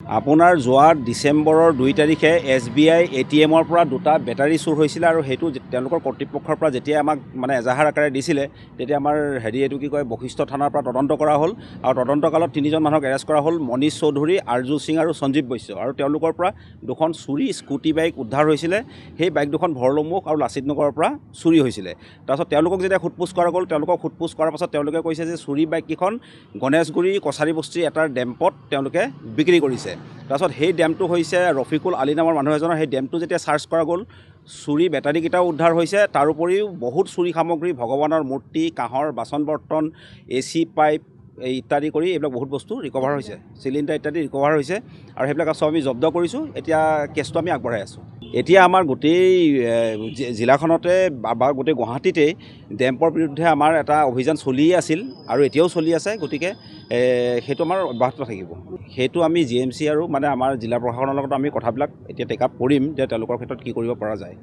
আপোনাৰ যোৱা ডিচেম্বৰৰ 2 তাৰিখে SBI ATMৰ পৰা দুটা বেটাৰী চুৰ হৈছিলে আৰু সেইটো তেওঁলোকৰ কৰ্তৃপক্ষৰ পৰা যেতিয়া আমাক মানে এজাহাৰ আকাৰে দিছিলে তেতিয়া আমাৰ এইটো কি কয় বশিষ্ঠ থানাৰ পৰা তদন্ত কৰা হ'ল আৰু তদন্তকালত তিনিজন মানুহক এৰেষ্ট কৰা হ'ল মনীষ চৌধুৰী আৰজু সিং আৰু সঞ্জীৱ বৈশ্য আৰু তেওঁলোকৰ পৰা দুখন চুৰি স্কুটি বাইক উদ্ধাৰ হৈছিলে সেই বাইক দুখন ভৰলুমুখ আৰু লাচিত নগৰৰ পৰা চুৰি হৈছিলে তাৰপিছত তেওঁলোকক যেতিয়া সোধপোছ কৰা গ'ল তেওঁলোকক সোধপোছ কৰাৰ পাছত তেওঁলোকে কৈছে যে চুৰি বাইককেইখন গণেশগুৰি কছাৰী বস্তিৰ এটা ডেম্পত তেওঁলোকে বিক্ৰী কৰিছে তাৰপিছত সেই ডেমটো হৈছে ৰফিকুল আলী নামৰ মানুহ এজনৰ সেই ডেমটো যেতিয়া চাৰ্চ কৰা গ'ল চুৰি বেটাৰীকেইটাও উদ্ধাৰ হৈছে তাৰোপৰিও বহুত চুৰি সামগ্ৰী ভগৱানৰ মূৰ্তি কাঁহৰ বাচন বৰ্তন AC পাইপ ইত্যাদি কৰি এইবিলাক বহুত বস্তু ৰিকভাৰ হৈছে চিলিণ্ডাৰ ইত্যাদি ৰিকভাৰ হৈছে আৰু সেইবিলাক চব আমি জব্দ কৰিছোঁ এতিয়া কেছটো আমি আগবঢ়াই আছোঁ এতিয়া আমাৰ গোটেই জিলাখনতে বা গোটেই গুৱাহাটীতে ডেম্পৰ বিৰুদ্ধে আমাৰ এটা অভিযান চলিয়ে আছিল আৰু এতিয়াও চলি আছে গতিকে সেইটো আমাৰ অব্যাহত থাকিব সেইটো আমি GMC আৰু মানে আমাৰ জিলা প্ৰশাসনৰ লগত আমি কথাবিলাক এতিয়া টেক আপ কৰিম যে তেওঁলোকৰ ক্ষেত্ৰত কি কৰিব পৰা যায়